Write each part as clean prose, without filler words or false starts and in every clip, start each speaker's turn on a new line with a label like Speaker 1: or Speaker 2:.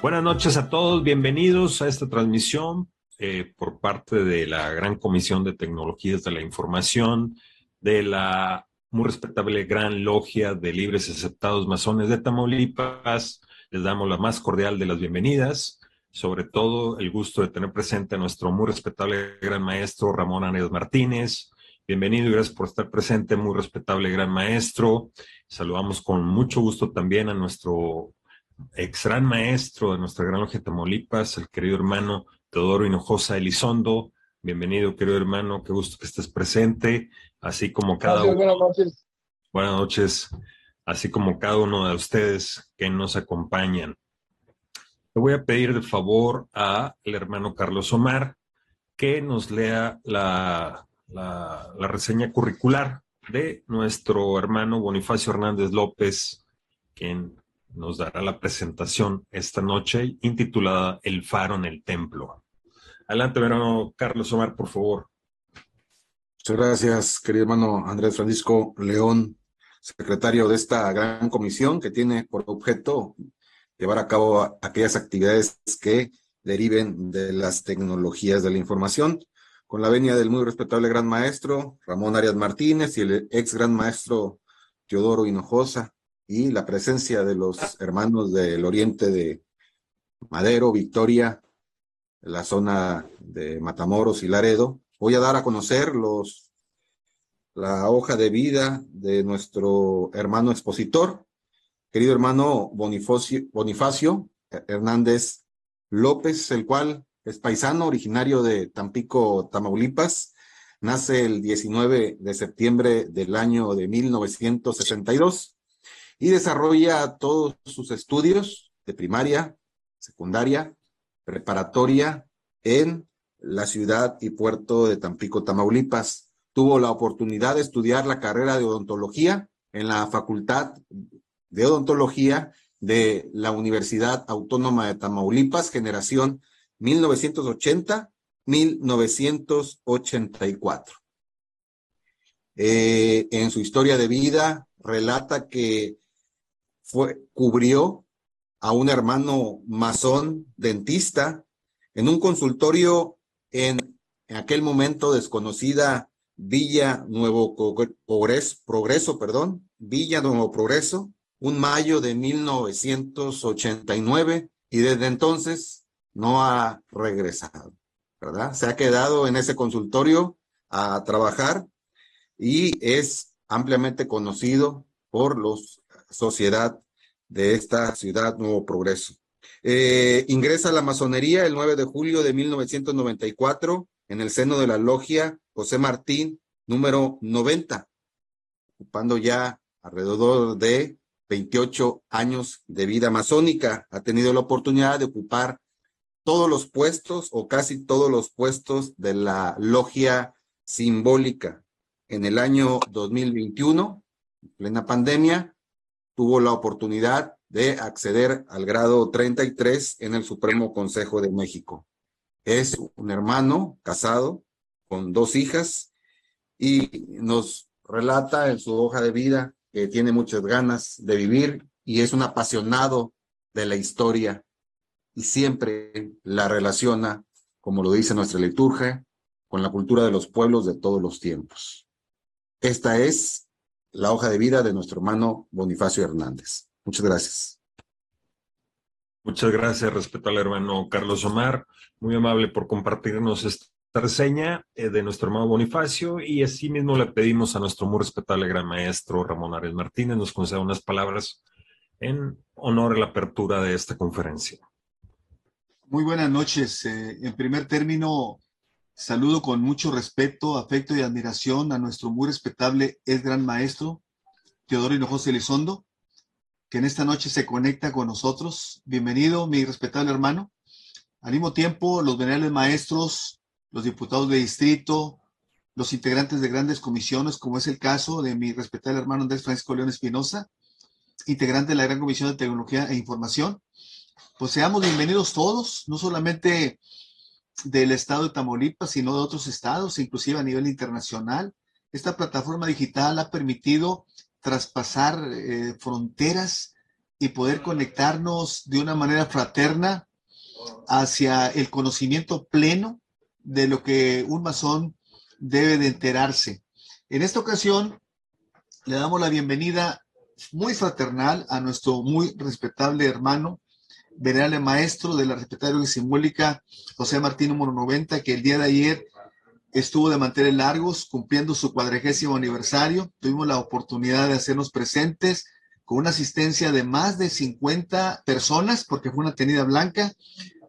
Speaker 1: Buenas noches a todos, bienvenidos a esta transmisión por parte de la Gran Comisión de Tecnologías de la Información, de la muy respetable Gran Logia de Libres y Aceptados Masones de Tamaulipas. Les damos la más cordial de las bienvenidas, sobre todo el gusto de tener presente a nuestro muy respetable Gran Maestro Ramón Arias Martínez. Bienvenido y gracias por estar presente, muy respetable Gran Maestro. Saludamos con mucho gusto también a nuestro ex gran maestro de nuestra Gran Logia de Tamaulipas, el querido hermano Teodoro Hinojosa Elizondo. Bienvenido, querido hermano, qué gusto que estés presente, así como cada
Speaker 2: Gracias,
Speaker 1: uno.
Speaker 2: buenas noches.
Speaker 1: Buenas noches, así como cada uno de ustedes que nos acompañan. Le voy a pedir de favor al hermano Carlos Omar que nos lea la reseña curricular de nuestro hermano Bonifacio Hernández López, quien nos dará la presentación esta noche intitulada El Faro en el Templo. Adelante, hermano Carlos Omar, por favor.
Speaker 3: Muchas gracias, querido hermano Andrés Francisco León, secretario de esta gran comisión que tiene por objeto llevar a cabo aquellas actividades que deriven de las tecnologías de la información, con la venia del muy respetable gran maestro Ramón Arias Martínez y el ex gran maestro Teodoro Hinojosa, y la presencia de los hermanos del oriente de Madero, Victoria, la zona de Matamoros y Laredo. Voy a dar a conocer la hoja de vida de nuestro hermano expositor, querido hermano Bonifacio Hernández López, el cual es paisano originario de Tampico, Tamaulipas. Nace el 19 de septiembre del año de 1962 y desarrolla todos sus estudios de primaria, secundaria, preparatoria en la ciudad y puerto de Tampico, Tamaulipas. Tuvo la oportunidad de estudiar la carrera de odontología en la Facultad de Odontología de la Universidad Autónoma de Tamaulipas, generación 1980-1984. En su historia de vida relata que cubrió a un hermano masón dentista en un consultorio en aquel momento desconocida Villa Nuevo Progreso, Villa Nuevo Progreso, un mayo de 1989, y desde entonces no ha regresado, ¿verdad? Se ha quedado en ese consultorio a trabajar y es ampliamente conocido por la sociedad de esta ciudad Nuevo Progreso. Ingresa a la masonería el 9 de julio de 1994 en el seno de la logia José Martín número 90, ocupando ya alrededor de 28 años de vida masónica. Ha tenido la oportunidad de ocupar todos los puestos o casi todos los puestos de la logia simbólica. En el año 2021, en plena pandemia, tuvo la oportunidad de acceder al grado 33 en el Supremo Consejo de México. Es un hermano casado con 2 hijas y nos relata en su hoja de vida que tiene muchas ganas de vivir y es un apasionado de la historia y siempre la relaciona, como lo dice nuestra liturgia, con la cultura de los pueblos de todos los tiempos. Esta es la hoja de vida de nuestro hermano Bonifacio Hernández. Muchas gracias.
Speaker 1: Muchas gracias, respetable hermano Carlos Omar, muy amable por compartirnos esta reseña de nuestro hermano Bonifacio, y así mismo le pedimos a nuestro muy respetable gran maestro Ramón Arias Martínez nos conceda unas palabras en honor a la apertura de esta conferencia.
Speaker 2: Muy buenas noches. En primer término, saludo con mucho respeto, afecto y admiración a nuestro muy respetable ex gran maestro Teodoro Hinojosa Elizondo, que en esta noche se conecta con nosotros. Bienvenido, mi respetable hermano. Al mismo tiempo, los venerables maestros, los diputados de distrito, los integrantes de grandes comisiones, como es el caso de mi respetable hermano Andrés Francisco León Espinosa, integrante de la Gran Comisión de Tecnología e Información. Pues seamos bienvenidos todos, no solamente del estado de Tamaulipas, sino de otros estados, inclusive a nivel internacional. Esta plataforma digital ha permitido traspasar fronteras y poder conectarnos de una manera fraterna hacia el conocimiento pleno de lo que un masón debe de enterarse. En esta ocasión le damos la bienvenida muy fraternal a nuestro muy respetable hermano, venerable maestro de la respetable y simbólica José Martín número 90, que el día de ayer estuvo de manteles largos cumpliendo su 40º aniversario. Tuvimos la oportunidad de hacernos presentes con una asistencia de más de 50 personas, porque fue una tenida blanca.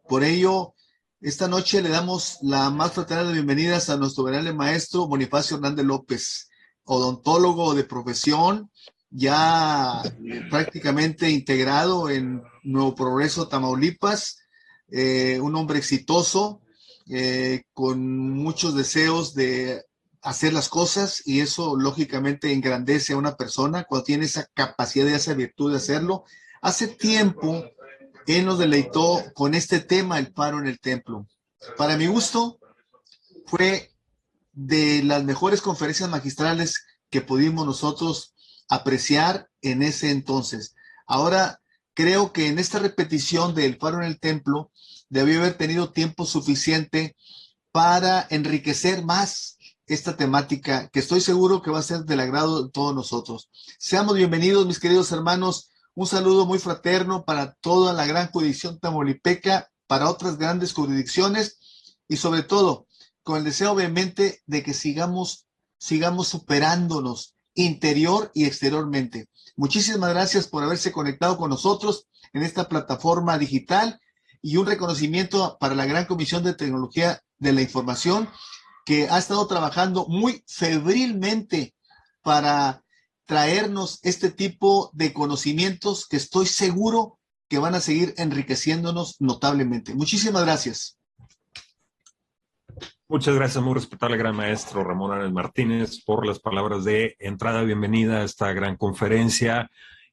Speaker 2: Por ello, esta noche le damos la más fraternal de bienvenidas a nuestro venerable maestro Bonifacio Hernández López, odontólogo de profesión, ya prácticamente integrado en Nuevo Progreso, Tamaulipas, un hombre exitoso, con muchos deseos de hacer las cosas, y eso lógicamente engrandece a una persona cuando tiene esa capacidad y esa virtud de hacerlo. Hace tiempo él nos deleitó con este tema, el faro en el templo. Para mi gusto, fue de las mejores conferencias magistrales que pudimos nosotros apreciar en ese entonces. Ahora, creo que en esta repetición del faro en el templo, debió haber tenido tiempo suficiente para enriquecer más esta temática, que estoy seguro que va a ser del agrado de todos nosotros. Seamos bienvenidos, mis queridos hermanos. Un saludo muy fraterno para toda la gran jurisdicción tamaulipeca, para otras grandes jurisdicciones, y sobre todo con el deseo vehemente de que sigamos superándonos interior y exteriormente. Muchísimas gracias por haberse conectado con nosotros en esta plataforma digital, y un reconocimiento para la Gran Comisión de Tecnología de la Información, que ha estado trabajando muy febrilmente para traernos este tipo de conocimientos que estoy seguro que van a seguir enriqueciéndonos notablemente. Muchísimas gracias.
Speaker 1: Muchas gracias, muy respetable gran maestro Ramón Arias Martínez, por las palabras de entrada. Bienvenida a esta gran conferencia,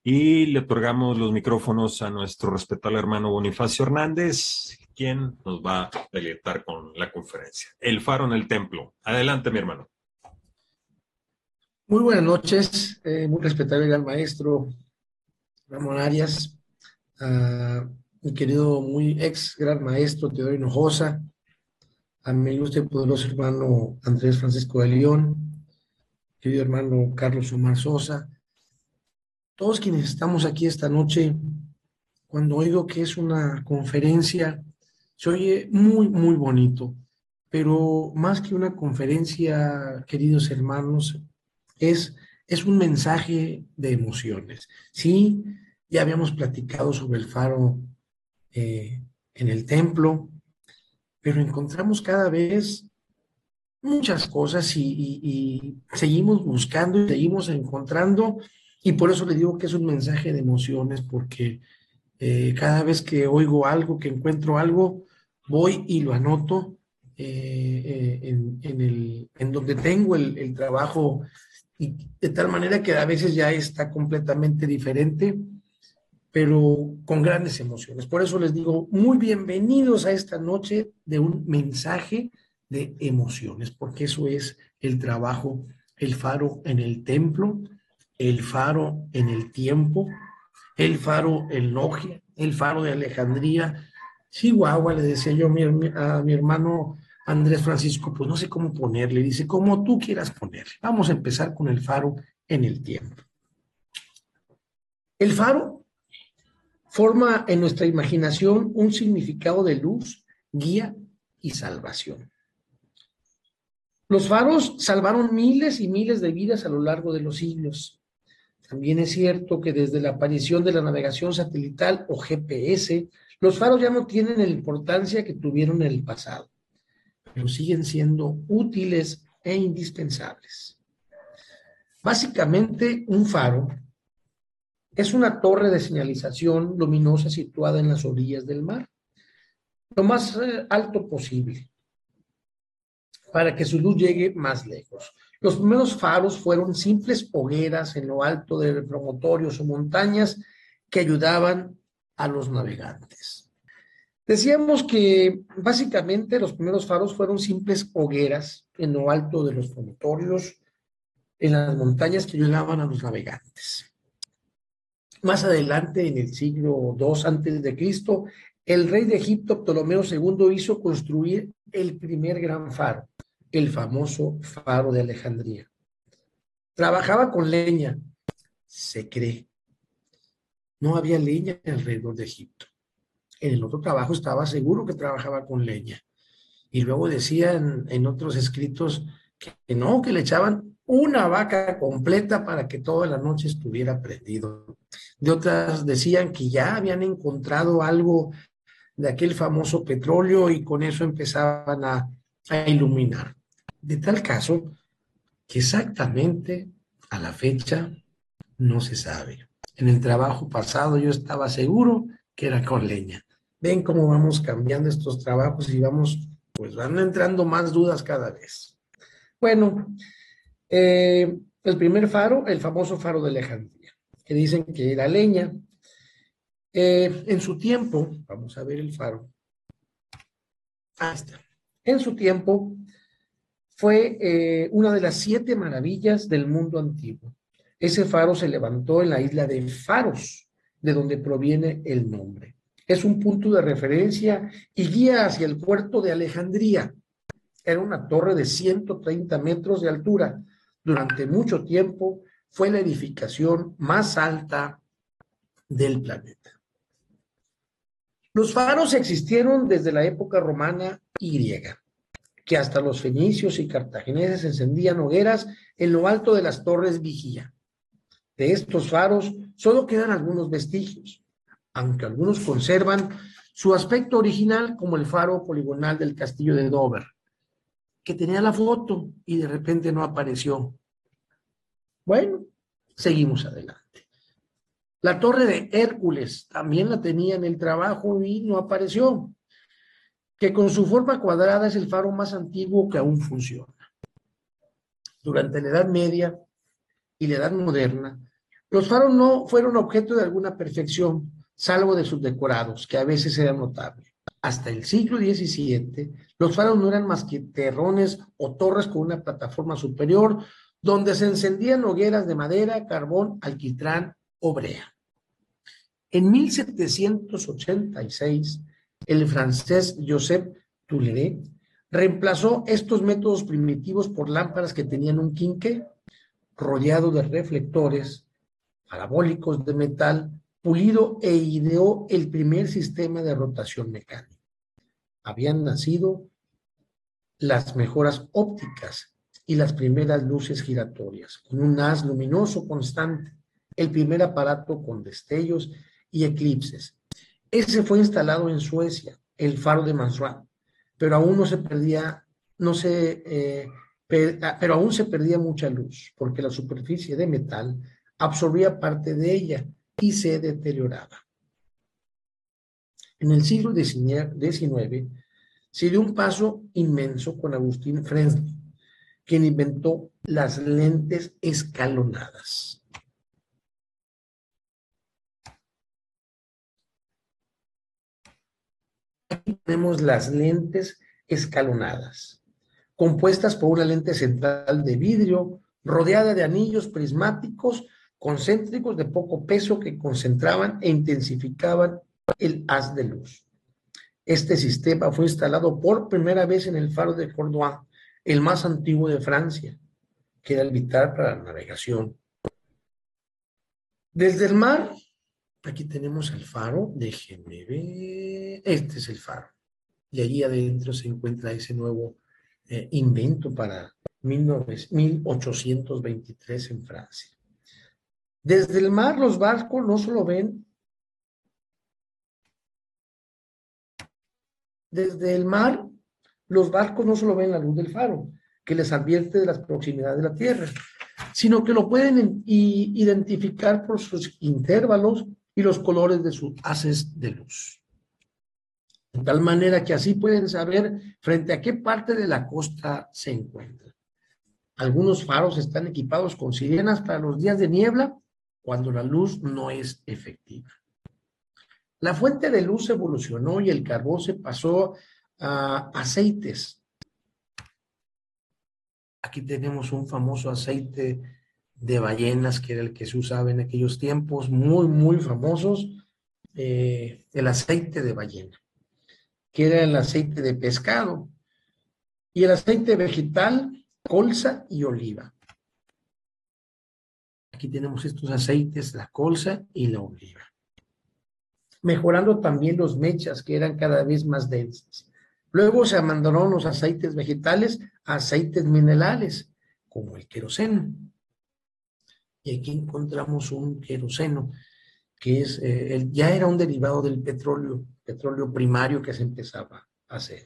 Speaker 1: y le otorgamos los micrófonos a nuestro respetable hermano Bonifacio Hernández, quien nos va a deleitar con la conferencia. El faro en el templo. Adelante, mi hermano.
Speaker 4: Muy buenas noches, muy respetable gran maestro Ramón Arias, mi querido muy ex gran maestro Teodoro Hinojosa, a mi ilustre y poderoso hermano Andrés Francisco de León, querido hermano Carlos Omar Sosa, todos quienes estamos aquí esta noche. Cuando oigo que es una conferencia, se oye muy, muy bonito, pero más que una conferencia, queridos hermanos, es un mensaje de emociones. Sí, ya habíamos platicado sobre el faro en el templo, pero encontramos cada vez muchas cosas y seguimos buscando y seguimos encontrando, y por eso le digo que es un mensaje de emociones, porque cada vez que oigo algo, que encuentro algo, voy y lo anoto en donde tengo el trabajo, y de tal manera que a veces ya está completamente diferente, pero con grandes emociones. Por eso les digo, muy bienvenidos a esta noche de un mensaje de emociones, porque eso es el trabajo, el faro en el templo, el faro en el tiempo, el faro en Logia, el faro de Alejandría, Chihuahua. Le decía yo a mi hermano Andrés Francisco, pues no sé cómo ponerle, dice, como tú quieras ponerle. Vamos a empezar con el faro en el tiempo. El faro forma en nuestra imaginación un significado de luz, guía y salvación. Los faros salvaron miles y miles de vidas a lo largo de los siglos. También es cierto que desde la aparición de la navegación satelital o GPS, los faros ya no tienen la importancia que tuvieron en el pasado, pero siguen siendo útiles e indispensables. Básicamente, un faro es una torre de señalización luminosa situada en las orillas del mar, lo más alto posible, para que su luz llegue más lejos. Los primeros faros fueron simples hogueras en lo alto de promontorios o montañas que ayudaban a los navegantes. Decíamos que básicamente los primeros faros fueron simples hogueras en lo alto de los promontorios, en las montañas, que ayudaban a los navegantes. Más adelante, en el siglo II antes de Cristo, el rey de Egipto, Ptolomeo II, hizo construir el primer gran faro, el famoso Faro de Alejandría. Trabajaba con leña, se cree. No había leña alrededor de Egipto. En el otro trabajo estaba seguro que trabajaba con leña. Y luego decían en otros escritos que no, que le echaban una vaca completa para que toda la noche estuviera prendido. De otras decían que ya habían encontrado algo de aquel famoso petróleo y con eso empezaban a iluminar. De tal caso que exactamente a la fecha no se sabe. En el trabajo pasado yo estaba seguro que era con leña. Ven cómo vamos cambiando estos trabajos y vamos, pues van entrando más dudas cada vez. Bueno, el primer faro, el famoso Faro de Alejandría, que dicen que era leña. En su tiempo, vamos a ver el faro. Ahí está. En su tiempo fue una de las 7 maravillas del mundo antiguo. Ese faro se levantó en la isla de Faros, de donde proviene el nombre. Es un punto de referencia y guía hacia el puerto de Alejandría. Era una torre de 130 metros de altura. Durante mucho tiempo fue la edificación más alta del planeta. Los faros existieron desde la época romana y griega, que hasta los fenicios y cartagineses encendían hogueras en lo alto de las torres vigía. De estos faros solo quedan algunos vestigios, aunque algunos conservan su aspecto original, como el faro poligonal del castillo de Dover, que tenía la foto y de repente no apareció. Bueno, seguimos adelante. La torre de Hércules también la tenía en el trabajo y no apareció, que con su forma cuadrada es el faro más antiguo que aún funciona. Durante la Edad Media y la Edad Moderna, los faros no fueron objeto de alguna perfección, salvo de sus decorados, que a veces eran notables. Hasta el siglo XVII, los faros no eran más que terrones o torres con una plataforma superior, donde se encendían hogueras de madera, carbón, alquitrán o brea. En 1786, el francés Joseph Tuileries reemplazó estos métodos primitivos por lámparas que tenían un quinqué rodeado de reflectores parabólicos de metal pulido e ideó el primer sistema de rotación mecánica. Habían nacido las mejoras ópticas y las primeras luces giratorias, con un haz luminoso constante, el primer aparato con destellos y eclipses. Ese fue instalado en Suecia, el faro de Mansrat, pero aún pero aún se perdía mucha luz, porque la superficie de metal absorbía parte de ella y se deterioraba. En el siglo XIX se dio un paso inmenso con Agustín Fresnel, quien inventó las lentes escalonadas. Aquí tenemos las lentes escalonadas, compuestas por una lente central de vidrio rodeada de anillos prismáticos concéntricos de poco peso que concentraban e intensificaban el haz de luz. Este sistema fue instalado por primera vez en el faro de Cordoue, el más antiguo de Francia, que era vital para la navegación. Desde el mar, aquí tenemos el faro, déjenme ver, este es el faro, y allí adentro se encuentra ese nuevo invento para 1823 en Francia. Desde el mar los barcos no solo ven, la luz del faro, que les advierte de las proximidades de la Tierra, sino que lo pueden identificar por sus intervalos y los colores de sus haces de luz. De tal manera que así pueden saber frente a qué parte de la costa se encuentran. Algunos faros están equipados con sirenas para los días de niebla, cuando la luz no es efectiva. La fuente de luz evolucionó y el carbón se pasó a aceites. Aquí tenemos un famoso aceite de ballenas, que era el que se usaba en aquellos tiempos, muy, muy famosos, el aceite de ballena, que era el aceite de pescado, y el aceite vegetal, colza y oliva. Aquí tenemos estos aceites, la colza y la oliva. Mejorando también los mechas, que eran cada vez más densas. Luego se abandonaron los aceites vegetales a aceites minerales, como el queroseno. Y aquí encontramos un queroseno, que es, ya era un derivado del petróleo primario que se empezaba a hacer.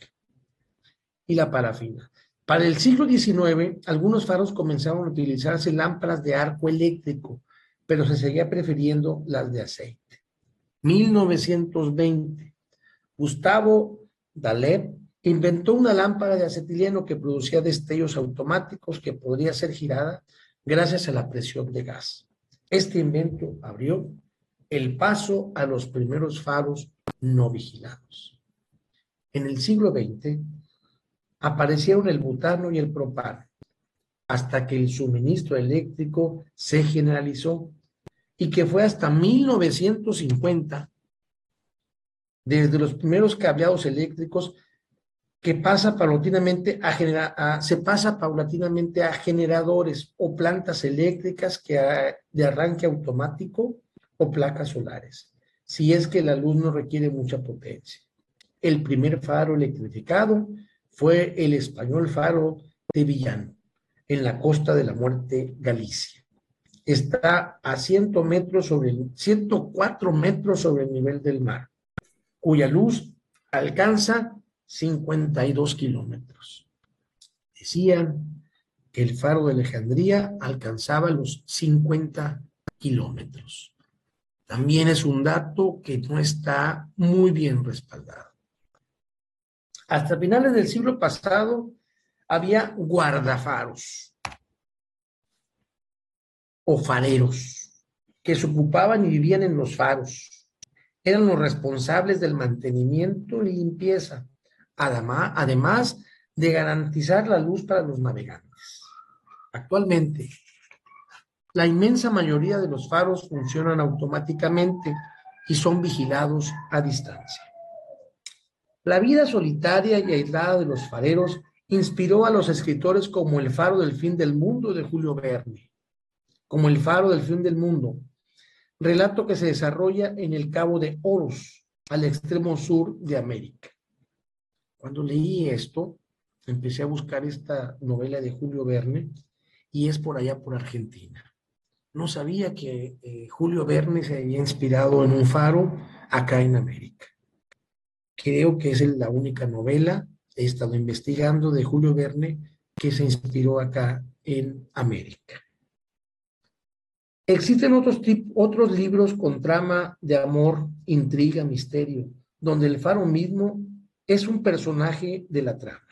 Speaker 4: Y la parafina. Para el siglo XIX, algunos faros comenzaron a utilizarse lámparas de arco eléctrico, pero se seguía prefiriendo las de aceite. 1920, Gustavo Dallet inventó una lámpara de acetileno que producía destellos automáticos que podría ser girada gracias a la presión de gas. Este invento abrió el paso a los primeros faros no vigilados. En el siglo XX aparecieron el butano y el propano, hasta que el suministro eléctrico se generalizó y que fue hasta 1950, desde los primeros cableados eléctricos, que pasa paulatinamente se pasa paulatinamente a generadores o plantas eléctricas de arranque automático o placas solares, si es que la luz no requiere mucha potencia. El primer faro electrificado fue el español faro de Villano, en la Costa de la Muerte, Galicia. Está a 104 metros sobre el nivel del mar, cuya luz alcanza 52 kilómetros. Decían que el faro de Alejandría alcanzaba los 50 kilómetros. También es un dato que no está muy bien respaldado. Hasta finales del siglo pasado había guardafaros o fareros que se ocupaban y vivían en los faros. Eran los responsables del mantenimiento y limpieza, además de garantizar la luz para los navegantes. Actualmente, la inmensa mayoría de los faros funcionan automáticamente y son vigilados a distancia. La vida solitaria y aislada de los fareros inspiró a los escritores como El faro del fin del mundo de Julio Verne, como El faro del fin del mundo, relato que se desarrolla en el Cabo de Oros, al extremo sur de América. Cuando leí esto, empecé a buscar esta novela de Julio Verne y es por allá por Argentina. No sabía que Julio Verne se había inspirado en un faro acá en América. Creo que es la única novela, he estado investigando, de Julio Verne que se inspiró acá en América. Existen otros libros con trama de amor, intriga, misterio, donde el faro mismo es un personaje de la trama.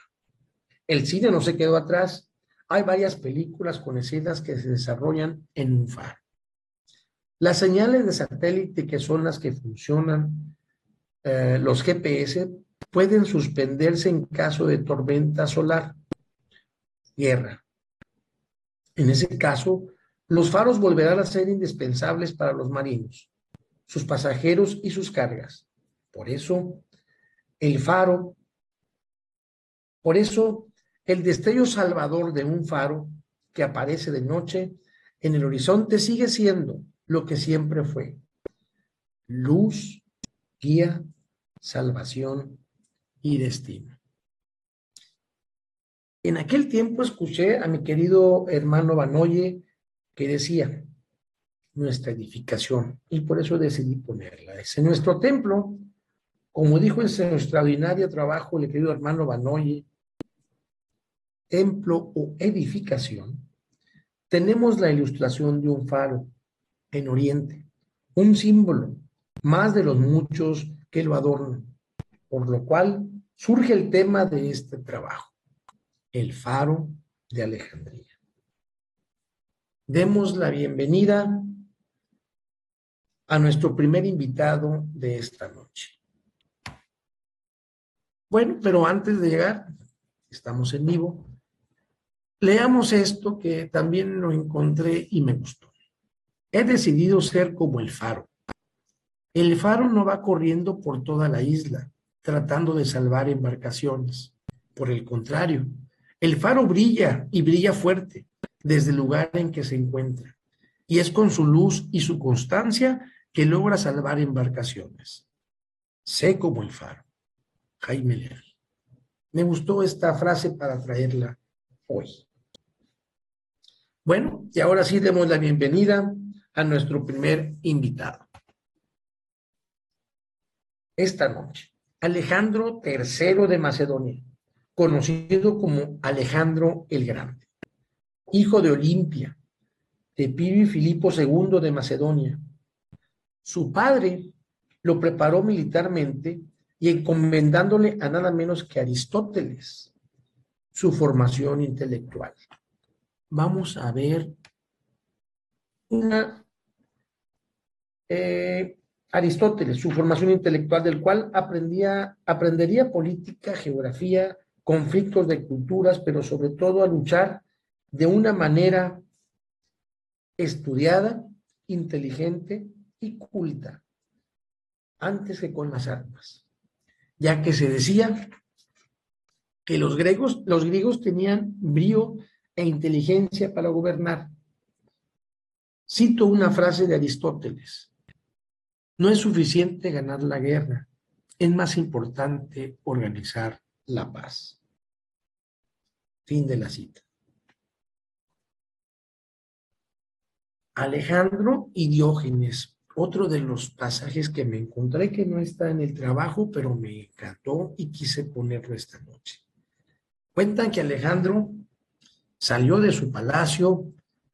Speaker 4: El cine no se quedó atrás. Hay varias películas con escenas que se desarrollan en un faro. Las señales de satélite, que son las que funcionan, los GPS, pueden suspenderse en caso de tormenta solar, guerra. En ese caso, los faros volverán a ser indispensables para los marinos, sus pasajeros y sus cargas. Por eso, el destello salvador de un faro que aparece de noche en el horizonte sigue siendo lo que siempre fue: luz, guía, salvación y destino. En aquel tiempo escuché a mi querido hermano Banoye que decía: nuestra edificación, y por eso decidí ponerla, es en nuestro templo, como dijo en su extraordinario trabajo el querido hermano Banoye, templo o edificación, tenemos la ilustración de un faro en Oriente, un símbolo más de los muchos que lo adornan, por lo cual surge el tema de este trabajo: el faro de Alejandría. Demos la bienvenida a nuestro primer invitado de esta noche. Bueno, pero antes de llegar, estamos en vivo, Leamos esto que también lo encontré y me gustó. He decidido ser como el faro. El faro no va corriendo por toda la isla, tratando de salvar embarcaciones. Por el contrario, el faro brilla y brilla fuerte desde el lugar en que se encuentra. Y es con su luz y su constancia que logra salvar embarcaciones. Sé como el faro. Jaime Leal. Me gustó esta frase para traerla hoy. Bueno, y ahora sí demos la bienvenida a nuestro primer invitado. Esta noche, Alejandro III de Macedonia, conocido como Alejandro el Grande, hijo de Olimpia, de Pío y Filipo II de Macedonia. Su padre lo preparó militarmente y encomendándole a nada menos que Aristóteles su formación intelectual. Vamos a ver Aristóteles, su formación intelectual, del cual aprendería política, geografía, conflictos de culturas, pero sobre todo a luchar de una manera estudiada, inteligente y culta, antes que con las armas, ya que se decía que los griegos tenían brío e inteligencia para gobernar. Cito una frase de Aristóteles: no es suficiente ganar la guerra, es más importante organizar la paz. Fin de la cita. Alejandro y Diógenes, otro de los pasajes que me encontré que no está en el trabajo, pero me encantó y quise ponerlo esta noche. Cuentan que Alejandro salió de su palacio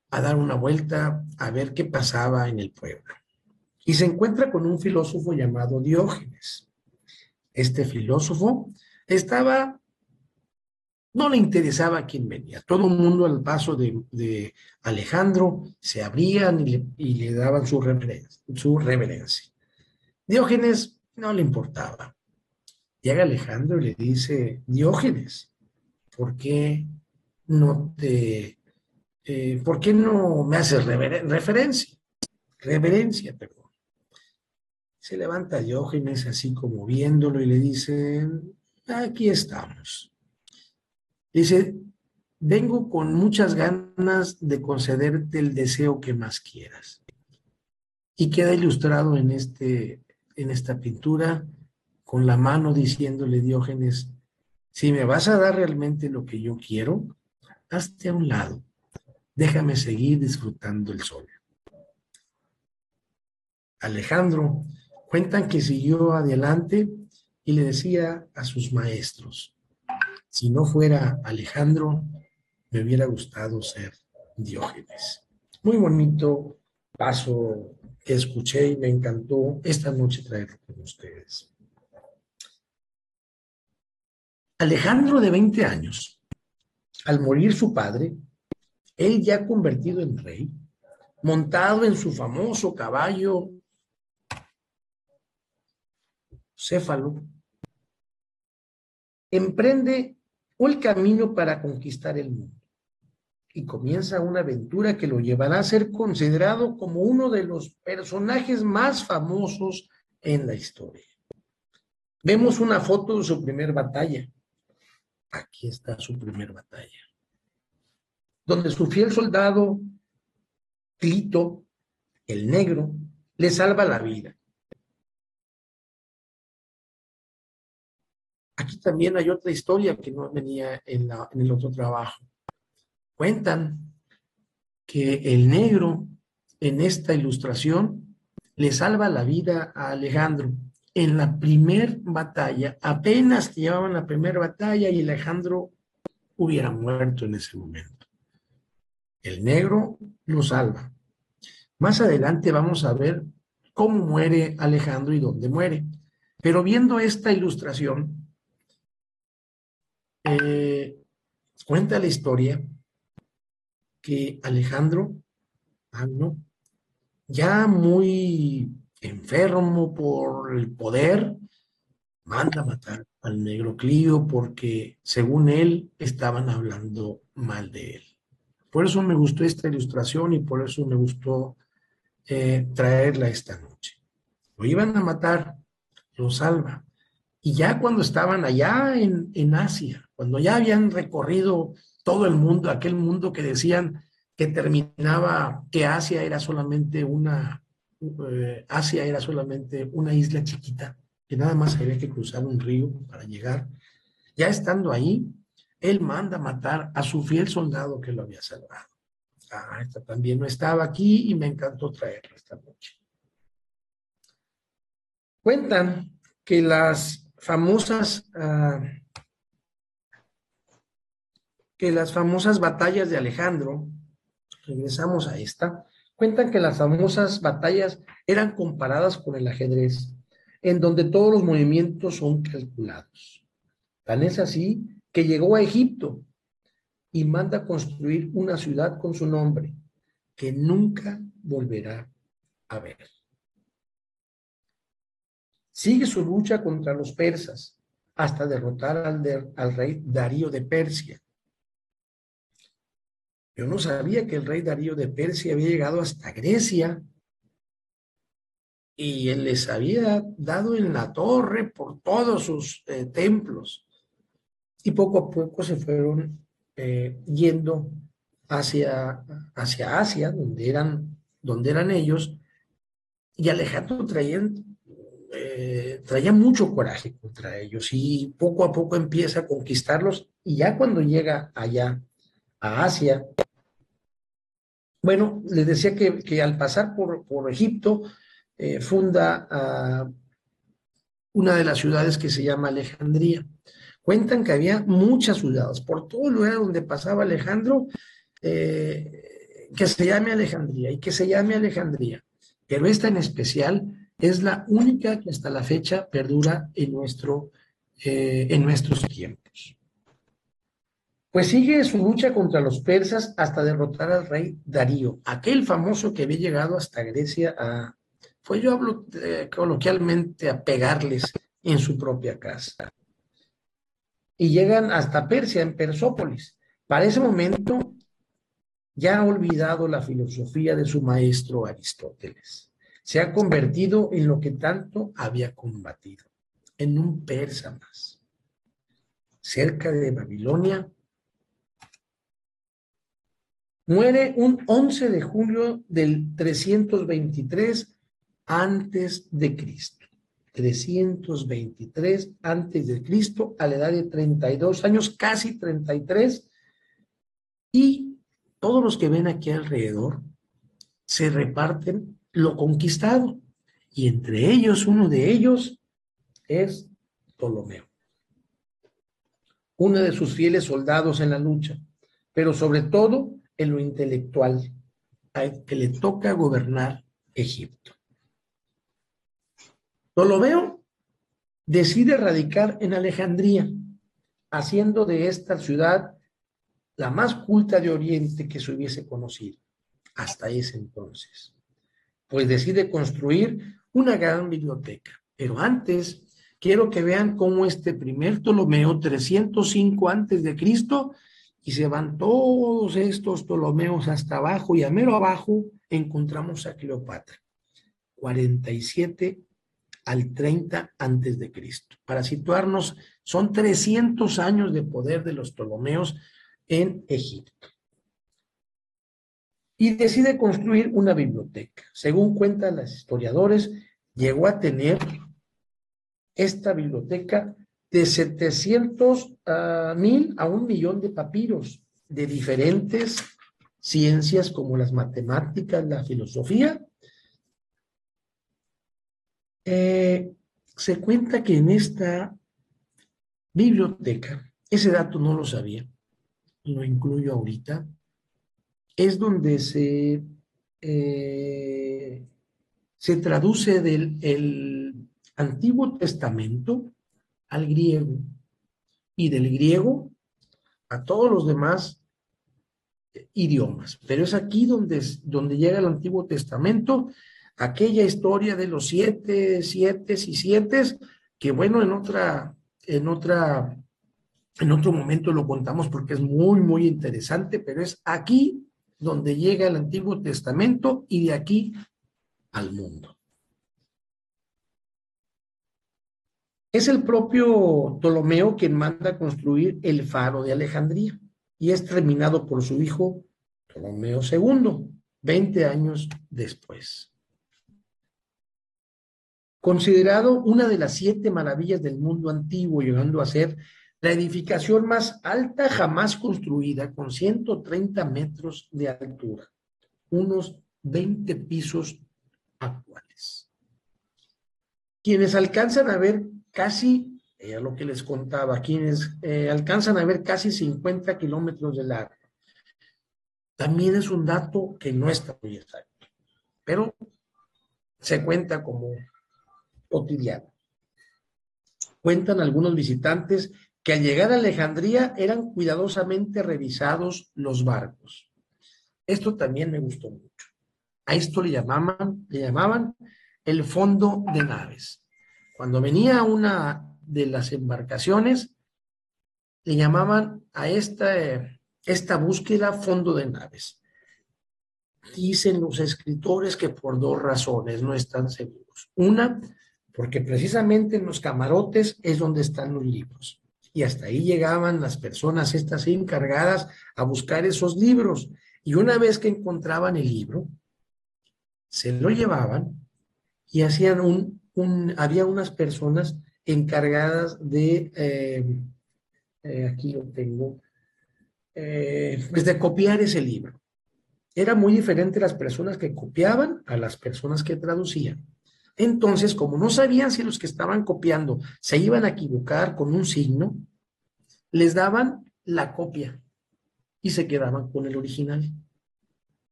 Speaker 4: a dar una vuelta a ver qué pasaba en el pueblo y se encuentra con un filósofo llamado Diógenes. Este filósofo no le interesaba quién venía. Todo el mundo al paso de Alejandro se abrían y le daban su reverencia. Diógenes no le importaba. Llega Alejandro y le dice: Diógenes, ¿por qué no me haces reverencia, perdón? Se levanta Diógenes así como viéndolo y le dice: aquí estamos. Dice: vengo con muchas ganas de concederte el deseo que más quieras. Y queda ilustrado en esta pintura con la mano diciéndole Diógenes: si me vas a dar realmente lo que yo quiero, hazte a un lado, déjame seguir disfrutando el sol. Alejandro, cuentan que siguió adelante y le decía a sus maestros: si no fuera Alejandro, me hubiera gustado ser Diógenes. Muy bonito paso que escuché y me encantó esta noche traerlo con ustedes. Alejandro, de 20 años, al morir su padre, él ya convertido en rey, montado en su famoso caballo Céfalo, emprende el camino para conquistar el mundo y comienza una aventura que lo llevará a ser considerado como uno de los personajes más famosos en la historia. Vemos una foto de su primer batalla. Aquí está su primer batalla, donde su fiel soldado Clito, el negro, le salva la vida. Aquí también hay otra historia que no venía en el otro trabajo. Cuentan que el negro en esta ilustración le salva la vida a Alejandro en la primer batalla. Apenas llevaban la primera batalla y Alejandro hubiera muerto en ese momento. El negro lo salva. Más adelante vamos a ver cómo muere Alejandro y dónde muere. Pero viendo esta ilustración, cuenta la historia que Alejandro Magno, ya muy enfermo por el poder, manda matar al negro Clío porque, según él, estaban hablando mal de él. Por eso me gustó esta ilustración y por eso me gustó traerla esta noche. Lo iban a matar, lo salva. Y ya cuando estaban allá en Asia, cuando ya habían recorrido todo el mundo, aquel mundo que decían que terminaba, que Asia era solamente una isla chiquita, que nada más había que cruzar un río para llegar. Ya estando ahí, él manda matar a su fiel soldado que lo había salvado. Esta también no estaba aquí y me encantó traerla esta noche. Cuentan que las famosas batallas de Alejandro, regresamos a esta, cuentan que las famosas batallas eran comparadas con el ajedrez, en donde todos los movimientos son calculados. Tan es así que llegó a Egipto y manda construir una ciudad con su nombre, que nunca volverá a ver. Sigue su lucha contra los persas hasta derrotar al rey Darío de Persia. Yo no sabía que el rey Darío de Persia había llegado hasta Grecia y él les había dado en la torre por todos sus templos. Y poco a poco se fueron yendo hacia Asia, donde eran ellos, y Alejandro traía mucho coraje contra ellos y poco a poco empieza a conquistarlos y ya cuando llega allá a Asia, bueno, les decía que al pasar por Egipto funda una de las ciudades que se llama Alejandría. Cuentan que había muchas ciudades, por todo lugar donde pasaba Alejandro, que se llame Alejandría y que se llame Alejandría. Pero esta en especial es la única que hasta la fecha perdura en nuestros tiempos. Pues sigue su lucha contra los persas hasta derrotar al rey Darío, aquel famoso que había llegado hasta Grecia yo hablo coloquialmente, a pegarles en su propia casa. Y llegan hasta Persia, en Persópolis. Para ese momento ya ha olvidado la filosofía de su maestro Aristóteles. Se ha convertido en lo que tanto había combatido, en un persa más. Cerca de Babilonia, muere un 11 de julio del 323 antes de Cristo. 323 antes de Cristo, a la edad de 32 años, casi 33, y todos los que ven aquí alrededor se reparten lo conquistado, y entre ellos, uno de ellos es Ptolomeo, uno de sus fieles soldados en la lucha, pero sobre todo en lo intelectual, al que le toca gobernar Egipto. Ptolomeo decide radicar en Alejandría, haciendo de esta ciudad la más culta de Oriente que se hubiese conocido hasta ese entonces. Pues decide construir una gran biblioteca. Pero antes, quiero que vean cómo este primer Ptolomeo, 305 antes de Cristo, y se van todos estos Ptolomeos hasta abajo, y a mero abajo encontramos a Cleopatra, 47 al 30 antes de Cristo. Para situarnos, son 300 años de poder de los Ptolomeos en Egipto. Y decide construir una biblioteca. Según cuentan los historiadores, llegó a tener esta biblioteca de 700,000 a 1,000,000 de papiros de diferentes ciencias como las matemáticas, la filosofía. Se cuenta que en esta biblioteca, ese dato no lo sabía, lo incluyo ahorita, es donde se traduce del Antiguo Testamento al griego y del griego a todos los demás idiomas. Pero es aquí donde llega el Antiguo Testamento, aquella historia de los 7 y 7 que bueno, en otro momento lo contamos porque es muy, muy interesante, pero es aquí donde llega el Antiguo Testamento y de aquí al mundo. Es el propio Ptolomeo quien manda a construir el faro de Alejandría y es terminado por su hijo Ptolomeo II, 20 años después. Considerado una de las 7 maravillas del mundo antiguo, llegando a ser la edificación más alta jamás construida, con 130 metros de altura, unos 20 pisos actuales. Quienes alcanzan a ver casi, era lo que les contaba, quienes alcanzan a ver casi 50 kilómetros de largo. También es un dato que no está muy exacto, pero se cuenta como cotidiano. Cuentan algunos visitantes que al llegar a Alejandría eran cuidadosamente revisados los barcos. Esto también me gustó mucho. A esto le llamaban el fondo de naves. Cuando venía una de las embarcaciones, le llamaban a esta búsqueda fondo de naves. Dicen los escritores que por 2 razones no están seguros. Una, porque precisamente en los camarotes es donde están los libros. Y hasta ahí llegaban las personas estas encargadas a buscar esos libros. Y una vez que encontraban el libro, se lo llevaban y hacían había unas personas encargadas de, aquí lo tengo, pues de copiar ese libro. Era muy diferente las personas que copiaban a las personas que traducían. Entonces, como no sabían si los que estaban copiando se iban a equivocar con un signo, les daban la copia y se quedaban con el original.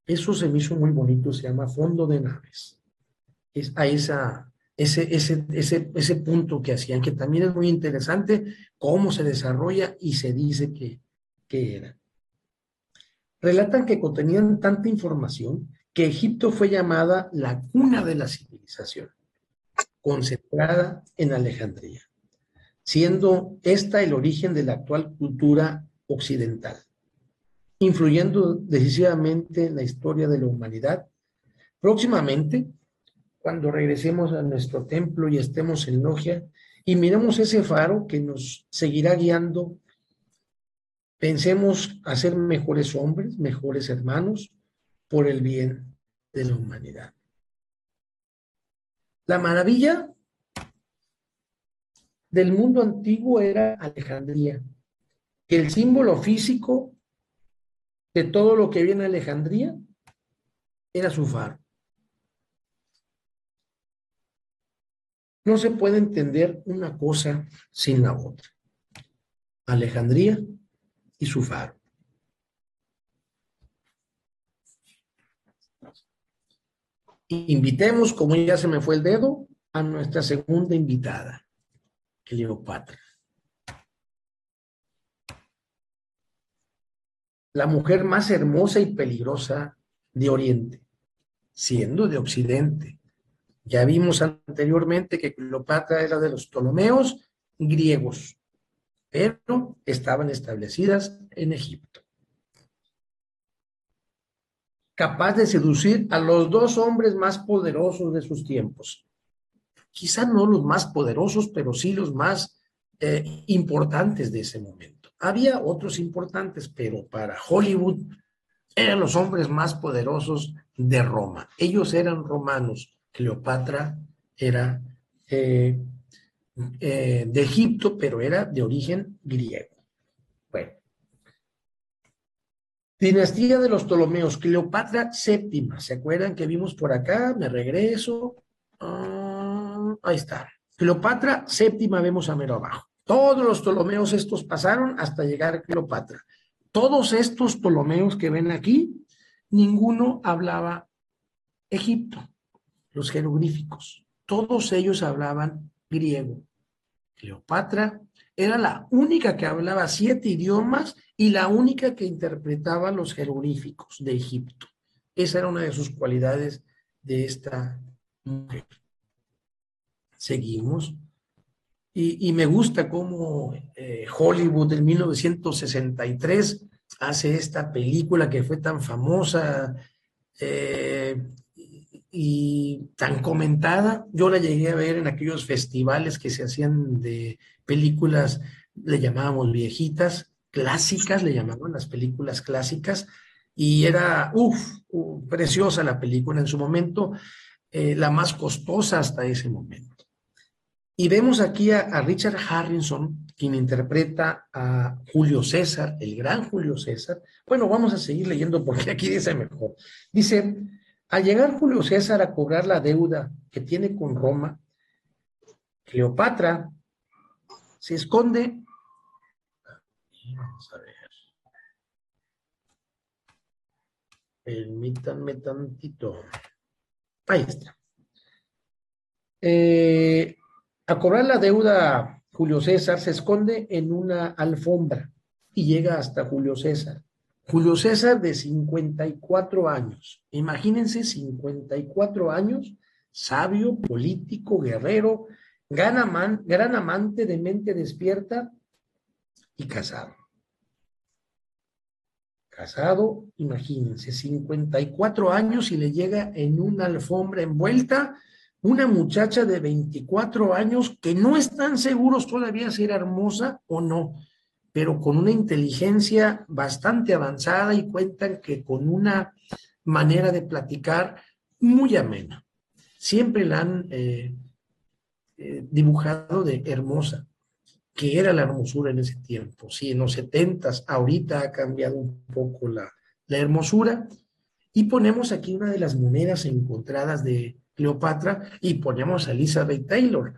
Speaker 4: Eso se me hizo muy bonito, se llama fondo de naves. Es a ese punto que hacían, que también es muy interesante cómo se desarrolla y se dice que era. Relatan que contenían tanta información que Egipto fue llamada la cuna de la civilización, concentrada en Alejandría, siendo esta el origen de la actual cultura occidental, influyendo decisivamente en la historia de la humanidad. Próximamente, cuando regresemos a nuestro templo y estemos en logia y miremos ese faro que nos seguirá guiando, pensemos a ser mejores hombres, mejores hermanos, por el bien de la humanidad. La maravilla del mundo antiguo era Alejandría, que el símbolo físico de todo lo que había en Alejandría era su faro. No se puede entender una cosa sin la otra. Alejandría y su faro. Invitemos, como ya se me fue el dedo, a nuestra segunda invitada, Cleopatra. La mujer más hermosa y peligrosa de Oriente, siendo de Occidente. Ya vimos anteriormente que Cleopatra era de los Ptolomeos griegos, pero estaban establecidas en Egipto. Capaz de seducir a los 2 hombres más poderosos de sus tiempos. Quizá no los más poderosos, pero sí los más importantes de ese momento. Había otros importantes, pero para Hollywood eran los hombres más poderosos de Roma. Ellos eran romanos. Cleopatra era de Egipto, pero era de origen griego. Bueno. Dinastía de los Ptolomeos, Cleopatra VII. ¿Se acuerdan que vimos por acá? Me regreso. Ahí está. Cleopatra VII vemos a mero abajo. Todos los Ptolomeos estos pasaron hasta llegar a Cleopatra. Todos estos Ptolomeos que ven aquí, ninguno hablaba Egipto, los jeroglíficos. Todos ellos hablaban griego. Cleopatra era la única que hablaba 7 idiomas y la única que interpretaba los jeroglíficos de Egipto. Esa era una de sus cualidades de esta mujer. Seguimos. Y me gusta cómo Hollywood en 1963 hace esta película que fue tan famosa eh, y tan comentada. Yo la llegué a ver en aquellos festivales que se hacían de películas, le llamábamos viejitas, clásicas, le llamaban las películas clásicas, y era, preciosa la película en su momento, la más costosa hasta ese momento. Y vemos aquí a Richard Harrison, quien interpreta a Julio César, el gran Julio César. Bueno, vamos a seguir leyendo porque aquí dice mejor. Dice, al llegar Julio César a cobrar la deuda que tiene con Roma, Cleopatra se esconde. Vamos a ver. Permítanme tantito. Ahí está. A cobrar la deuda, Julio César se esconde en una alfombra y llega hasta Julio César. Julio César de 54 años. Imagínense, 54 años, sabio, político, guerrero, gran amante de mente despierta y casado. Casado, imagínense, 54 años y le llega en una alfombra envuelta una muchacha de 24 años que no están seguros todavía si era hermosa o no, pero con una inteligencia bastante avanzada y cuentan que con una manera de platicar muy amena. Siempre la han dibujado de hermosa, que era la hermosura en ese tiempo. Sí, en los 70s, ahorita ha cambiado un poco la hermosura. Y ponemos aquí una de las monedas encontradas de Cleopatra y ponemos a Elizabeth Taylor.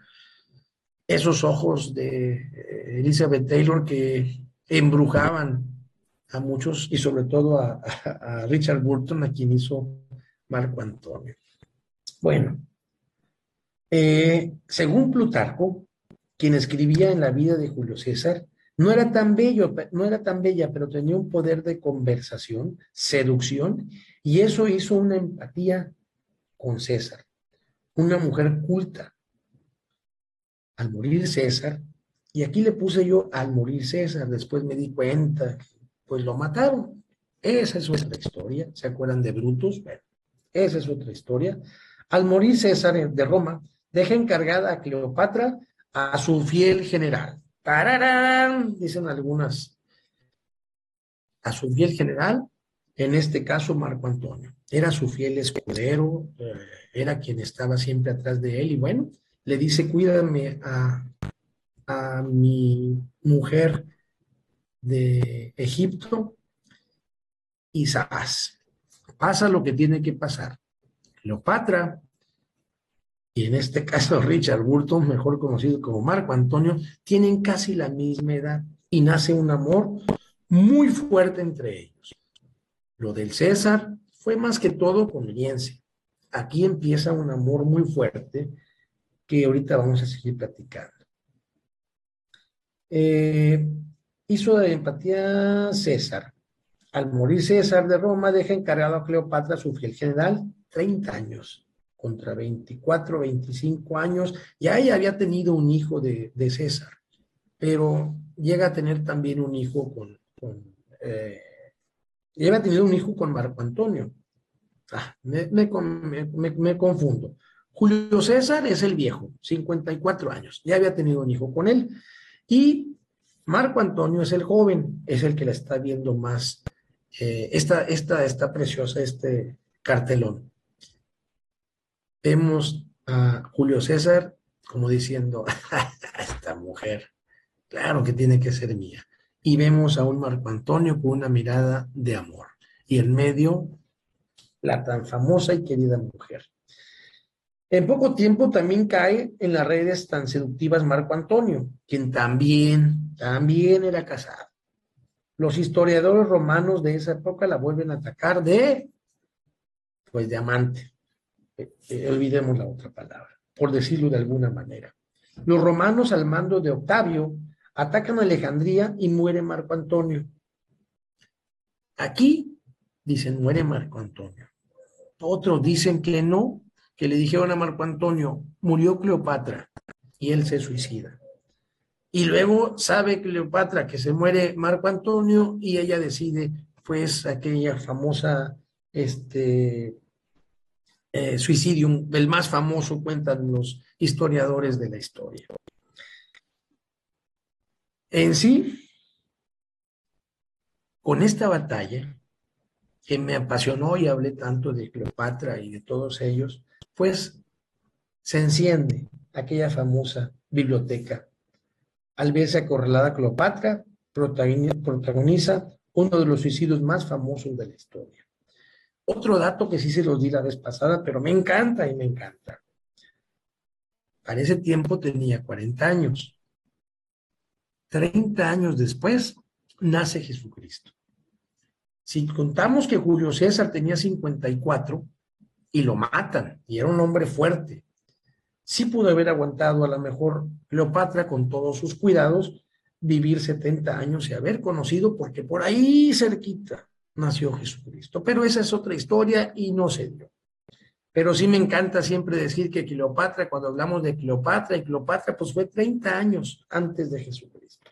Speaker 4: Esos ojos de Elizabeth Taylor que embrujaban a muchos y sobre todo a Richard Burton, a quien hizo Marco Antonio. Bueno, según Plutarco, quien escribía en la vida de Julio César, no era tan bella, pero tenía un poder de conversación, seducción, y eso hizo una empatía con César, una mujer culta. Al morir César, y aquí le puse yo al morir César, después me di cuenta, pues lo mataron. Esa es otra historia. ¿Se acuerdan de Brutus? Bueno, esa es otra historia. Al morir César de Roma, deja encargada a Cleopatra a su fiel general. ¡Tararán! Dicen algunas. A su fiel general, en este caso Marco Antonio. Era su fiel escudero, era quien estaba siempre atrás de él y bueno, le dice, cuídame a mi mujer de Egipto y ¡zas! Pasa lo que tiene que pasar. Cleopatra, y en este caso Richard Burton, mejor conocido como Marco Antonio, tienen casi la misma edad y nace un amor muy fuerte entre ellos. Lo del César fue más que todo conveniencia. Aquí empieza un amor muy fuerte que ahorita vamos a seguir platicando. Hizo de empatía César. Al morir César de Roma, deja encargado a Cleopatra, su fiel general, 30 años, contra 24, 25 años. Ya ella había tenido un hijo de César, pero llega a tener también un hijo llega a tener un hijo con Marco Antonio. Me confundo. Julio César es el viejo, 54 años, ya había tenido un hijo con él. Y Marco Antonio es el joven, es el que la está viendo más. Está preciosa, este cartelón. Vemos a Julio César como diciendo, esta mujer, claro que tiene que ser mía. Y vemos a un Marco Antonio con una mirada de amor. Y en medio, la tan famosa y querida mujer. En poco tiempo también cae en las redes tan seductivas Marco Antonio, quien también era casado. Los historiadores romanos de esa época la vuelven a atacar de amante. Olvidemos la otra palabra, por decirlo de alguna manera. Los romanos al mando de Octavio atacan a Alejandría y muere Marco Antonio. Aquí dicen muere Marco Antonio. Otros dicen que no, que le dijeron a Marco Antonio, murió Cleopatra y él se suicida. Y luego sabe Cleopatra que se muere Marco Antonio y ella decide, pues, aquella famosa suicidium, el más famoso, cuentan los historiadores de la historia. En sí, con esta batalla, que me apasionó y hablé tanto de Cleopatra y de todos ellos, pues se enciende aquella famosa biblioteca. Al verse acorralada Cleopatra, protagoniza uno de los suicidios más famosos de la historia. Otro dato que sí se los di la vez pasada, pero me encanta y me encanta. Para ese tiempo tenía 40 años. 30 años después nace Jesucristo. Si contamos que Julio César tenía 54 y lo matan, y era un hombre fuerte, sí pudo haber aguantado a lo mejor Cleopatra con todos sus cuidados, vivir 70 años y haber conocido, porque por ahí cerquita nació Jesucristo. Pero esa es otra historia y no se dio. Pero sí me encanta siempre decir que Cleopatra, cuando hablamos de Cleopatra, y Cleopatra pues fue 30 años antes de Jesucristo,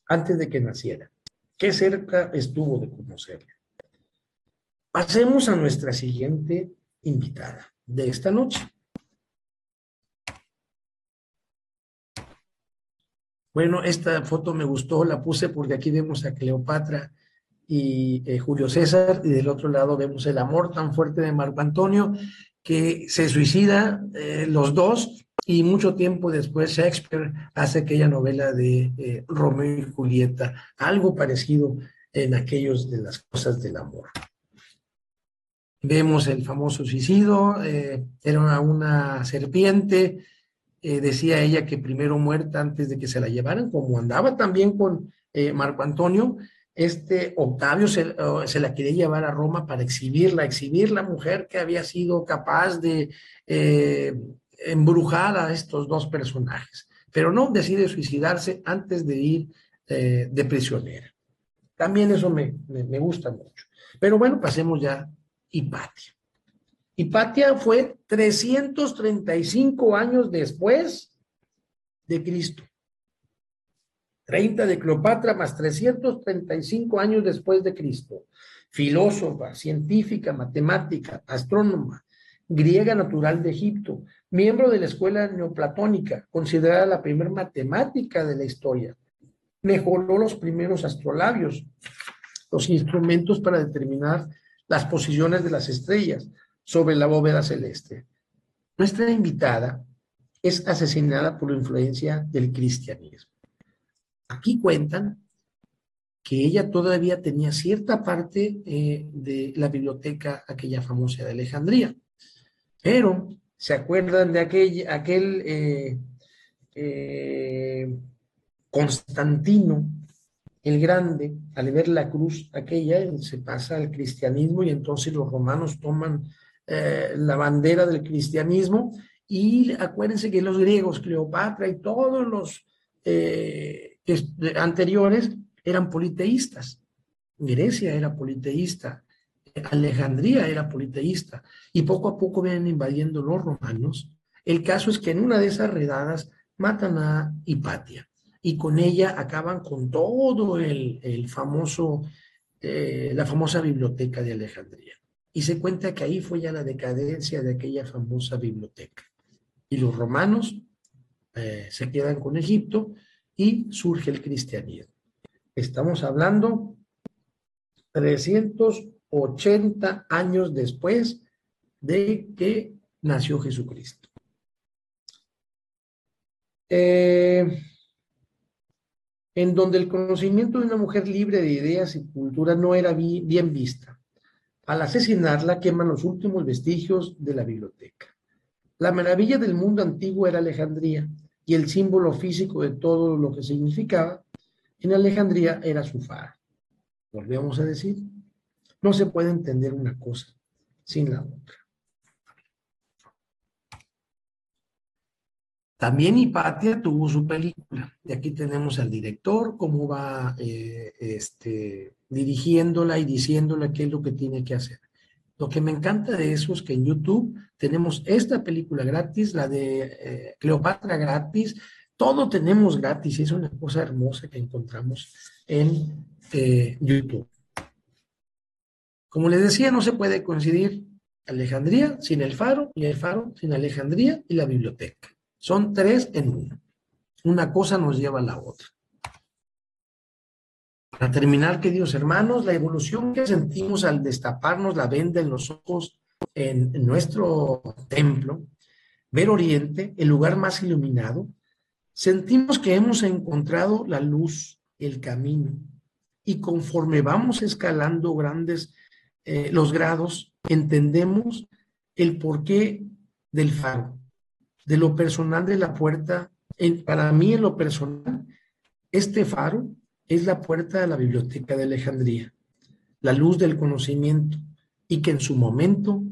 Speaker 4: antes de que naciera. Qué cerca estuvo de conocerla. Pasemos a nuestra siguiente invitada de esta noche. Bueno, esta foto me gustó, la puse porque aquí vemos a Cleopatra y Julio César, y del otro lado vemos el amor tan fuerte de Marco Antonio, que se suicida los dos, y mucho tiempo después Shakespeare hace aquella novela de Romeo y Julieta, algo parecido en aquellos de las cosas del amor. Vemos el famoso suicidio, era una serpiente, decía ella que primero muerta antes de que se la llevaran, como andaba también con Marco Antonio. Octavio se la quería llevar a Roma para exhibir la mujer que había sido capaz de embrujar a estos dos personajes. Pero no, decide suicidarse antes de ir de prisionera. También eso me gusta mucho. Pero bueno, pasemos ya a Hipatia. Hipatia fue 335 años después de Cristo. 30 de Cleopatra más 335 años después de Cristo. Filósofa, científica, matemática, astrónoma, griega natural de Egipto, miembro de la escuela neoplatónica, considerada la primera matemática de la historia. Mejoró los primeros astrolabios, los instrumentos para determinar las posiciones de las estrellas sobre la bóveda celeste. Nuestra invitada es asesinada por la influencia del cristianismo. Aquí cuentan que ella todavía tenía cierta parte de la biblioteca, aquella famosa de Alejandría. Pero, ¿se acuerdan de aquel Constantino el Grande? Al ver la cruz aquella, se pasa al cristianismo, y entonces los romanos toman la bandera del cristianismo, y acuérdense que los griegos, Cleopatra y todos los anteriores eran politeístas. Grecia era politeísta, Alejandría era politeísta, y poco a poco vienen invadiendo los romanos. El caso es que en una de esas redadas matan a Hipatia, y con ella acaban con todo la famosa biblioteca de Alejandría. Y se cuenta que ahí fue ya la decadencia de aquella famosa biblioteca. Y los romanos se quedan con Egipto y surge el cristianismo. Estamos hablando 380 años después de que nació Jesucristo. En donde el conocimiento de una mujer libre de ideas y cultura no era bien vista. Al asesinarla, queman los últimos vestigios de la biblioteca. La maravilla del mundo antiguo era Alejandría, y el símbolo físico de todo lo que significaba en Alejandría era su faro. Volvemos a decir, no se puede entender una cosa sin la otra. También Hipatia tuvo su película, y aquí tenemos al director, cómo va dirigiéndola y diciéndole qué es lo que tiene que hacer. Lo que me encanta de eso es que en YouTube tenemos esta película gratis, la de Cleopatra gratis, Todo tenemos gratis y es una cosa hermosa que encontramos en YouTube. Como les decía, no se puede coincidir Alejandría sin el Faro y el Faro sin Alejandría y la biblioteca. Son tres en uno. Una cosa nos lleva a la otra. Para terminar, queridos hermanos, la evolución que sentimos al destaparnos la venda en los ojos en nuestro templo, ver Oriente, el lugar más iluminado, sentimos que hemos encontrado la luz, el camino, y conforme vamos escalando los grados, entendemos el porqué del faro, de lo personal de la puerta. Para mí, en lo personal, este faro es la puerta a la biblioteca de Alejandría, la luz del conocimiento, y que en su momento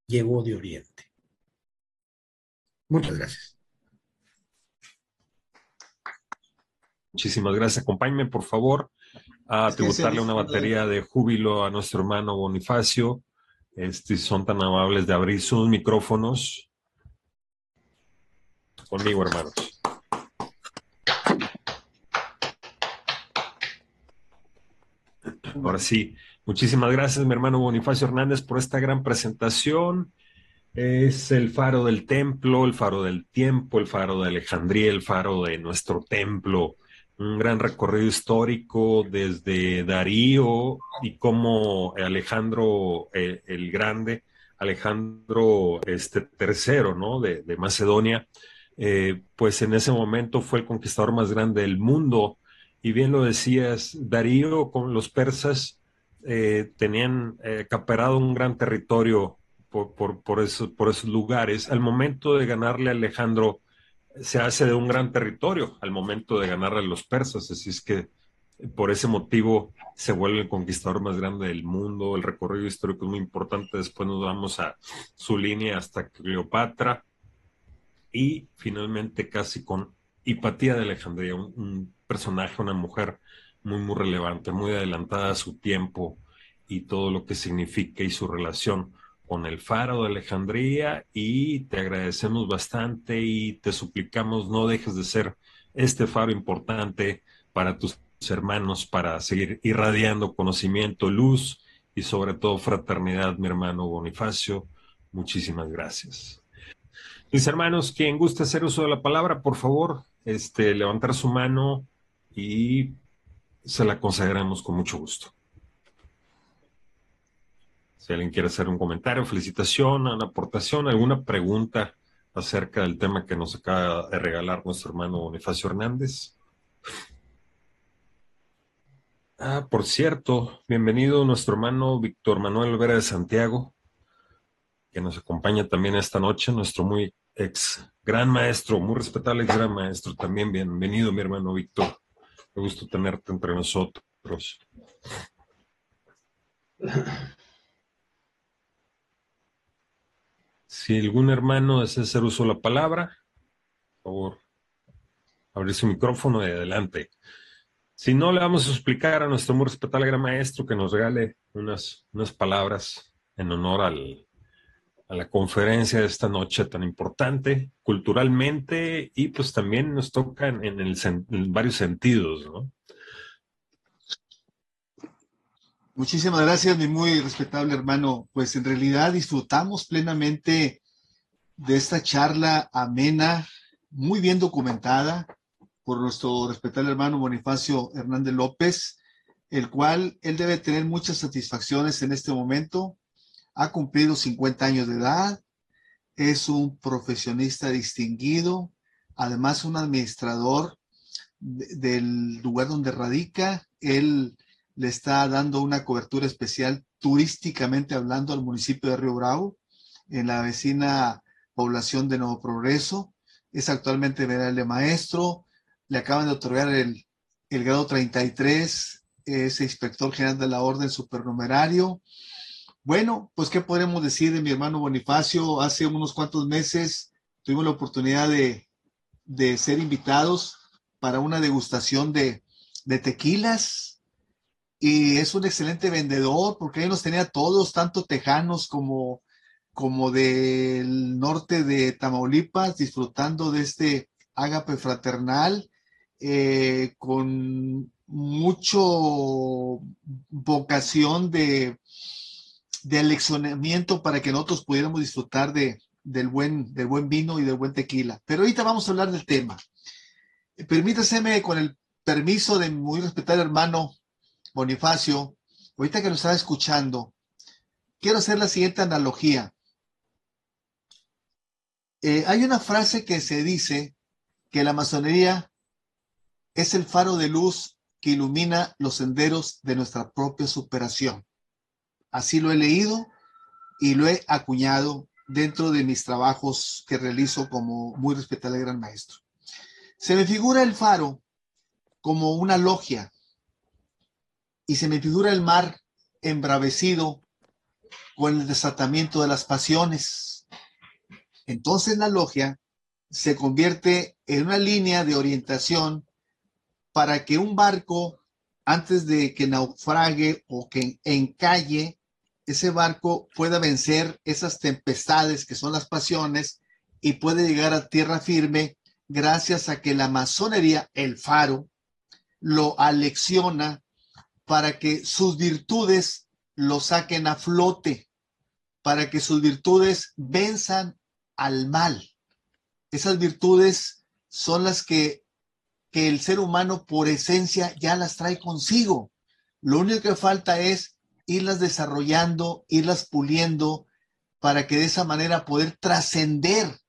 Speaker 4: llegó de Oriente. Muchas gracias.
Speaker 1: Muchísimas gracias. Acompáñenme, por favor, a tributarle una batería de júbilo a nuestro hermano Bonifacio. Son tan amables de abrir sus micrófonos. Conmigo, hermanos. Ahora sí, muchísimas gracias, mi hermano Bonifacio Hernández, por esta gran presentación. Es el faro del templo, el faro del tiempo, el faro de Alejandría, el faro de nuestro templo. Un gran recorrido histórico desde Darío y cómo Alejandro el Grande, Alejandro III, ¿no? de Macedonia, pues en ese momento fue el conquistador más grande del mundo. Y bien lo decías, Darío con los persas tenían acaparado un gran territorio por esos lugares. Al momento de ganarle a Alejandro, se hace de un gran territorio al momento de ganarle a los persas, así es que por ese motivo se vuelve el conquistador más grande del mundo. El recorrido histórico es muy importante. Después nos vamos a su línea hasta Cleopatra y finalmente casi con Hipatía de Alejandría, un personaje, una mujer muy relevante, muy adelantada a su tiempo y todo lo que significa y su relación con el faro de Alejandría. Y te agradecemos bastante y te suplicamos no dejes de ser este faro importante para tus hermanos, para seguir irradiando conocimiento, luz y sobre todo fraternidad, mi hermano Bonifacio. Muchísimas gracias. Mis hermanos, quien guste hacer uso de la palabra, por favor, levantar su mano y se la consagramos con mucho gusto. Si alguien quiere hacer un comentario, felicitación, una aportación, alguna pregunta acerca del tema que nos acaba de regalar nuestro hermano Bonifacio Hernández. Por cierto, bienvenido nuestro hermano Víctor Manuel Vera de Santiago, que nos acompaña también esta noche, nuestro muy ex gran maestro, muy respetable ex gran maestro. También bienvenido, mi hermano Víctor. Me gusta tenerte entre nosotros. Si algún hermano desea hacer uso de la palabra, por favor, abrir su micrófono y adelante. Si no, le vamos a explicar a nuestro muy respetable gran maestro que nos regale unas palabras en honor a la conferencia de esta noche tan importante, culturalmente, y pues también nos toca en varios sentidos, ¿no?
Speaker 2: Muchísimas gracias, mi muy respetable hermano. Pues en realidad disfrutamos plenamente de esta charla amena, muy bien documentada por nuestro respetable hermano Bonifacio Hernández López, el cual él debe tener muchas satisfacciones en este momento. Ha cumplido 50 años de edad, es un profesionista distinguido, además un administrador del lugar donde radica. Él le está dando una cobertura especial turísticamente hablando al municipio de Río Bravo, en la vecina población de Nuevo Progreso. Es actualmente venerable maestro, le acaban de otorgar el grado 33, es inspector general de la Orden Supernumerario. Bueno, pues ¿qué podemos decir de mi hermano Bonifacio? Hace unos cuantos meses tuvimos la oportunidad de ser invitados para una degustación de tequilas, y es un excelente vendedor porque él nos tenía todos, tanto tejanos como del norte de Tamaulipas, disfrutando de este ágape fraternal, con mucho vocación de aleccionamiento para que nosotros pudiéramos disfrutar del buen vino y del buen tequila. Pero ahorita vamos a hablar del tema. Permítaseme, con el permiso de mi muy respetado hermano Bonifacio, ahorita que lo estaba escuchando, quiero hacer la siguiente analogía. Hay una frase que se dice que la masonería es el faro de luz que ilumina los senderos de nuestra propia superación. Así lo he leído y lo he acuñado dentro de mis trabajos que realizo como muy respetable gran maestro. Se me figura el faro como una logia y se me figura el mar embravecido con el desatamiento de las pasiones. Entonces la logia se convierte en una línea de orientación para que un barco, antes de que naufrague o que encalle, ese barco pueda vencer esas tempestades que son las pasiones y puede llegar a tierra firme gracias a que la masonería, el faro, lo alecciona para que sus virtudes lo saquen a flote, para que sus virtudes venzan al mal. Esas virtudes son las que el ser humano por esencia ya las trae consigo. Lo único que falta es irlas desarrollando, irlas puliendo, para que de esa manera poder trascender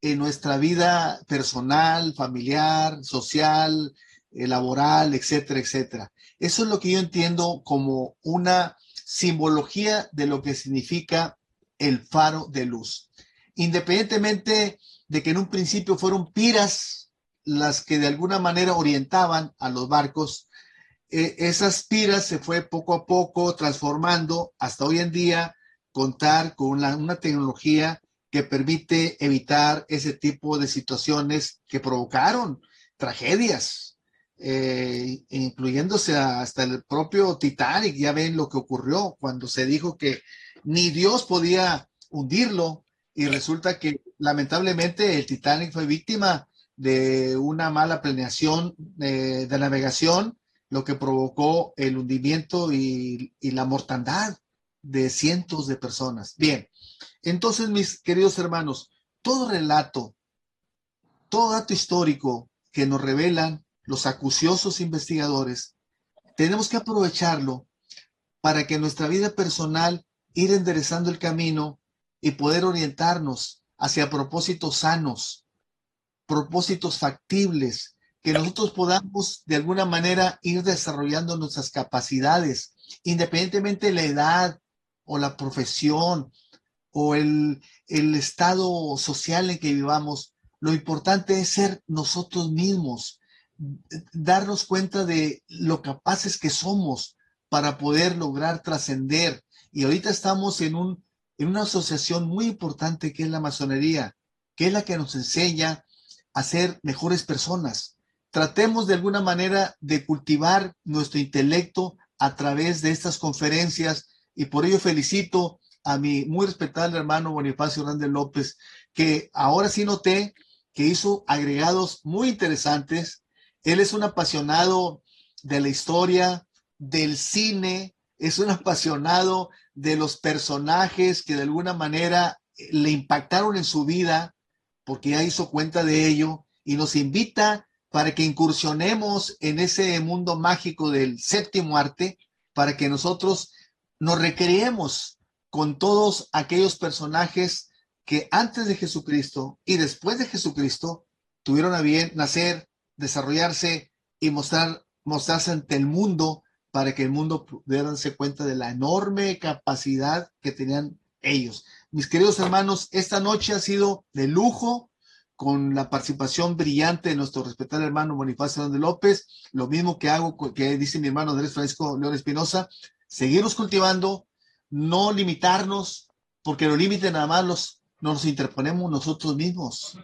Speaker 2: en nuestra vida personal, familiar, social, laboral, etcétera, etcétera. Eso es lo que yo entiendo como una simbología de lo que significa el faro de luz. Independientemente de que en un principio fueron piras las que de alguna manera orientaban a los barcos, esas piras se fue poco a poco transformando hasta hoy en día contar con una tecnología que permite evitar ese tipo de situaciones que provocaron tragedias, incluyéndose hasta el propio Titanic. Ya ven lo que ocurrió cuando se dijo que ni Dios podía hundirlo, y resulta que lamentablemente el Titanic fue víctima de una mala planeación de navegación, lo que provocó el hundimiento y la mortandad de cientos de personas. Bien, entonces, mis queridos hermanos, todo relato, todo dato histórico que nos revelan los acuciosos investigadores, tenemos que aprovecharlo para que en nuestra vida personal ir enderezando el camino y poder orientarnos hacia propósitos sanos, propósitos factibles, que nosotros podamos de alguna manera ir desarrollando nuestras capacidades, independientemente de la edad o la profesión o el estado social en que vivamos. Lo importante es ser nosotros mismos, darnos cuenta de lo capaces que somos para poder lograr trascender. Y ahorita estamos en una asociación muy importante que es la masonería, que es la que nos enseña a ser mejores personas. Tratemos de alguna manera de cultivar nuestro intelecto a través de estas conferencias, y por ello felicito a mi muy respetable hermano Bonifacio Hernández López, que ahora sí noté que hizo agregados muy interesantes. Él es un apasionado de la historia, del cine, es un apasionado de los personajes que de alguna manera le impactaron en su vida, porque ya hizo cuenta de ello, y nos invita para que incursionemos en ese mundo mágico del séptimo arte, para que nosotros nos recreemos con todos aquellos personajes que antes de Jesucristo y después de Jesucristo tuvieron a bien nacer, desarrollarse y mostrarse ante el mundo, para que el mundo pudiera darse cuenta de la enorme capacidad que tenían ellos. Mis queridos hermanos, esta noche ha sido de lujo, con la participación brillante de nuestro respetable hermano Bonifacio Hernández López, lo mismo que dice mi hermano Andrés Francisco León Espinosa, seguirnos cultivando, no limitarnos, porque los límites nada más nos interponemos nosotros mismos.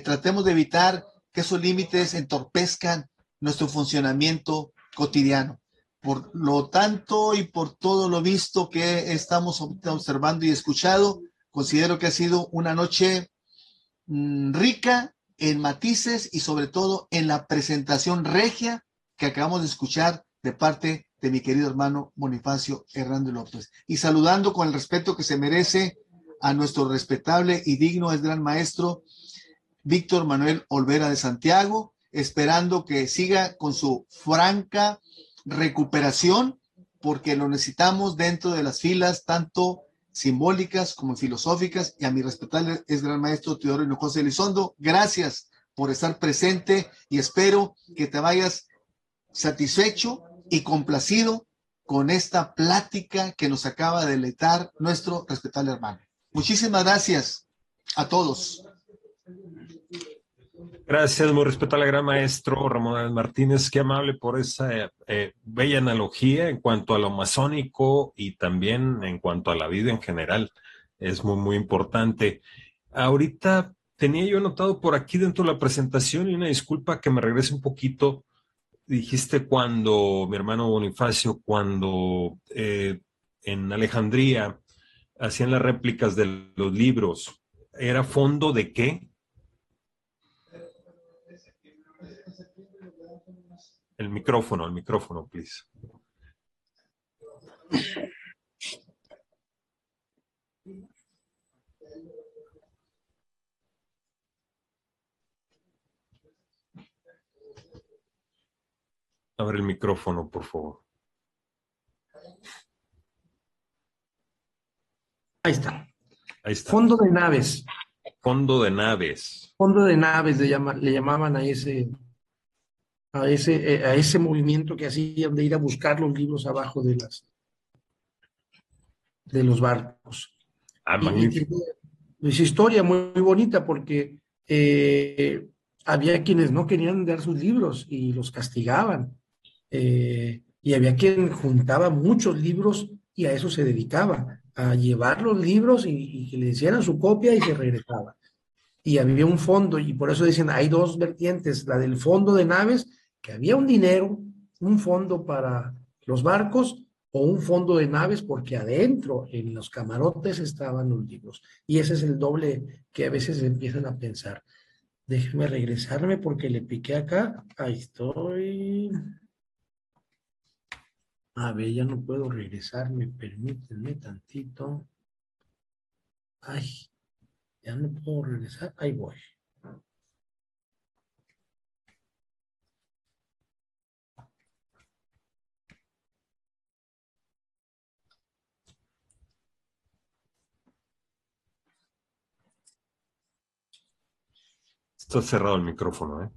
Speaker 2: Tratemos de evitar que esos límites entorpezcan nuestro funcionamiento cotidiano. Por lo tanto y por todo lo visto que estamos observando y escuchado, considero que ha sido una noche rica en matices y sobre todo en la presentación regia que acabamos de escuchar de parte de mi querido hermano Bonifacio Hernández López. Y saludando con el respeto que se merece a nuestro respetable y digno ex gran maestro Víctor Manuel Olvera de Santiago, esperando que siga con su franca recuperación, porque lo necesitamos dentro de las filas tanto simbólicas como filosóficas, y a mi respetable ex gran maestro Teodoro Hinojosa Elizondo, gracias por estar presente y espero que te vayas satisfecho y complacido con esta plática que nos acaba de deleitar nuestro respetable hermano. Muchísimas gracias a todos.
Speaker 1: Gracias, muy respetable gran maestro Ramón Martínez, qué amable por esa bella analogía en cuanto a lo masónico y también en cuanto a la vida en general. Es muy, muy importante. Ahorita tenía yo anotado por aquí dentro de la presentación, y una disculpa que me regrese un poquito. Dijiste cuando, mi hermano Bonifacio, cuando en Alejandría hacían las réplicas de los libros, ¿era fondo de qué? El micrófono, please. Abre el micrófono, por favor.
Speaker 4: Ahí está.
Speaker 1: Ahí está.
Speaker 4: Fondo de naves.
Speaker 1: Fondo de naves.
Speaker 4: Fondo de naves le llamaban a ese movimiento que hacían de ir a buscar los libros abajo de los barcos.
Speaker 1: Ah, magnífico.
Speaker 4: Y es historia muy, muy bonita porque había quienes no querían dar sus libros y los castigaban. Y había quien juntaba muchos libros y a eso se dedicaba, a llevar los libros y que le hicieran su copia y se regresaba. Y había un fondo, y por eso dicen, hay dos vertientes, la del fondo de naves, que había un dinero, un fondo para los barcos, o un fondo de naves, porque adentro, en los camarotes, estaban los libros. Y ese es el doble que a veces empiezan a pensar. Déjeme regresarme porque le piqué acá. Ahí estoy. A ver, ya no puedo regresarme, permítanme tantito. Ay, ya no puedo regresar. Ahí voy.
Speaker 1: Está cerrado el micrófono, ¿eh?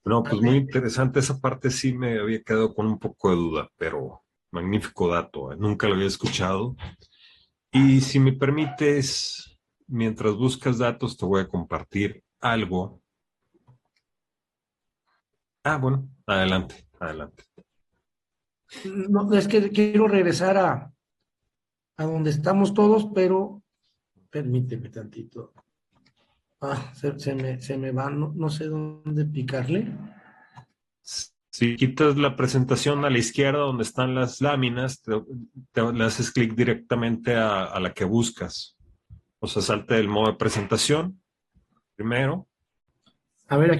Speaker 1: No, pues muy interesante. Esa parte sí me había quedado con un poco de duda, pero magnífico dato, ¿eh? Nunca lo había escuchado. Y si me permites, mientras buscas datos, te voy a compartir algo. Ah, bueno, adelante.
Speaker 4: No, es que quiero regresar a donde estamos todos, pero permíteme tantito. Se me va, no sé dónde picarle.
Speaker 1: Si quitas la presentación a la izquierda donde están las láminas, le haces clic directamente a la que buscas. O sea, salte del modo de presentación primero.
Speaker 4: A ver,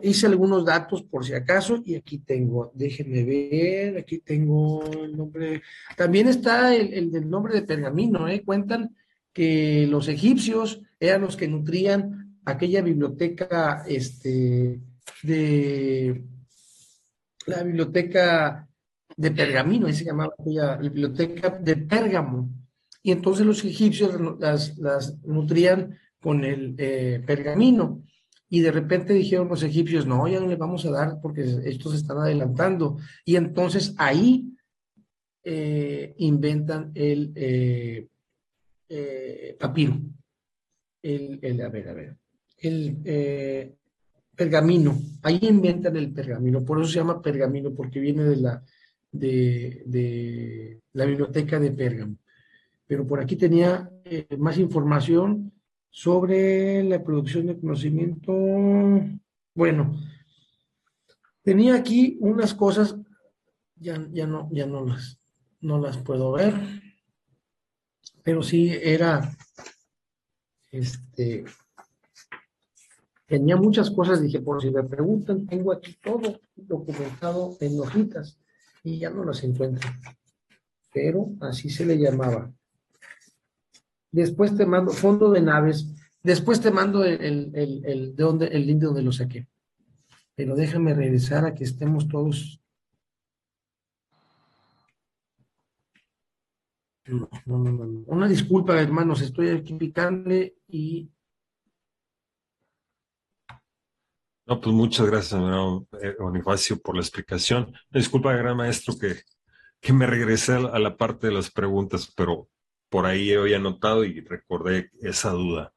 Speaker 4: hice algunos datos por si acaso, y aquí tengo, déjenme ver, aquí tengo el nombre. También está el del nombre de pergamino, ¿eh? Cuentan que los egipcios eran los que nutrían aquella biblioteca, la biblioteca de Pergamino, ahí se llamaba aquella biblioteca de Pérgamo. Y entonces los egipcios las nutrían con el pergamino. Y de repente dijeron los egipcios, no, ya no les vamos a dar porque estos se están adelantando. Y entonces ahí inventan el papiro. El pergamino. Ahí inventan el pergamino. Por eso se llama pergamino, porque viene de la biblioteca de Pérgamo. Pero por aquí tenía más información sobre la producción de conocimiento. Bueno, tenía aquí unas cosas, ya no las puedo ver, pero sí era Tenía muchas cosas, dije, por si me preguntan, tengo aquí todo documentado en hojitas y ya no las encuentro. Pero así se le llamaba. Después te mando, fondo de naves, después te mando el link de donde lo saqué. Pero déjame regresar a que estemos todos. No. Una disculpa, hermanos, estoy aquí picándole y...
Speaker 1: No, pues muchas gracias, hermano Bonifacio, por la explicación. Disculpa, gran maestro, que me regresé a la parte de las preguntas, pero por ahí había notado y recordé esa duda.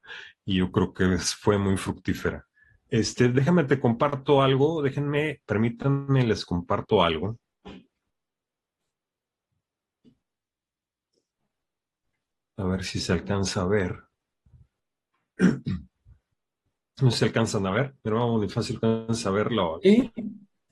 Speaker 1: Y yo creo que fue muy fructífera. Déjame, te comparto algo. Permítanme, les comparto algo. A ver si se alcanza a ver. No sé si alcanzan a ver. Mi hermano Bonifacio alcanza a verlo.
Speaker 4: Sí,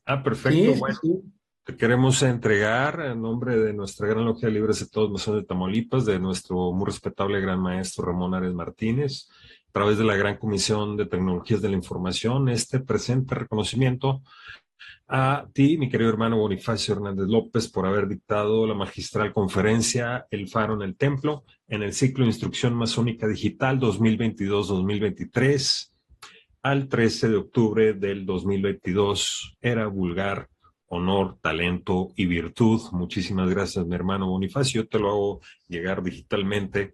Speaker 1: Perfecto.
Speaker 4: sí,
Speaker 1: Bueno,
Speaker 4: sí.
Speaker 1: te queremos entregar en nombre de nuestra Gran Logia de Libres de Todos Masones de Tamaulipas, de nuestro muy respetable gran maestro Ramón Ares Martínez, a través de la Gran Comisión de Tecnologías de la Información, este presente reconocimiento a ti, mi querido hermano Bonifacio Hernández López, por haber dictado la magistral conferencia El Faro en el Templo en el ciclo de Instrucción Masónica Digital 2022-2023 al 13 de octubre del 2022. Era vulgar, honor, talento y virtud. Muchísimas gracias, mi hermano Bonifacio. Yo te lo hago llegar digitalmente.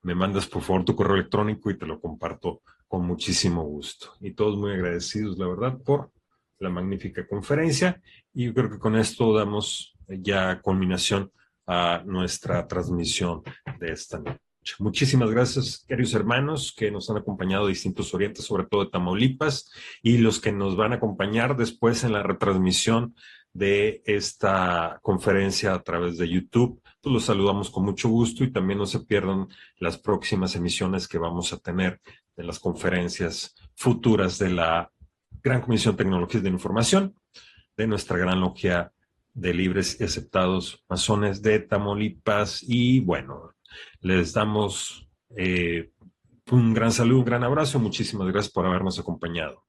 Speaker 1: Me mandas por favor tu correo electrónico y te lo comparto con muchísimo gusto. Y todos muy agradecidos, la verdad, por la magnífica conferencia. Y yo creo que con esto damos ya culminación a nuestra transmisión de esta noche. Muchísimas gracias, queridos hermanos, que nos han acompañado de distintos orientes, sobre todo de Tamaulipas, y los que nos van a acompañar después en la retransmisión de esta conferencia a través de YouTube. Pues los saludamos con mucho gusto y también no se pierdan las próximas emisiones que vamos a tener de las conferencias futuras de la Gran Comisión de Tecnologías de la Información, de nuestra gran logia de libres y aceptados masones de Tamaulipas. Y bueno, les damos un gran saludo, un gran abrazo. Muchísimas gracias por habernos acompañado.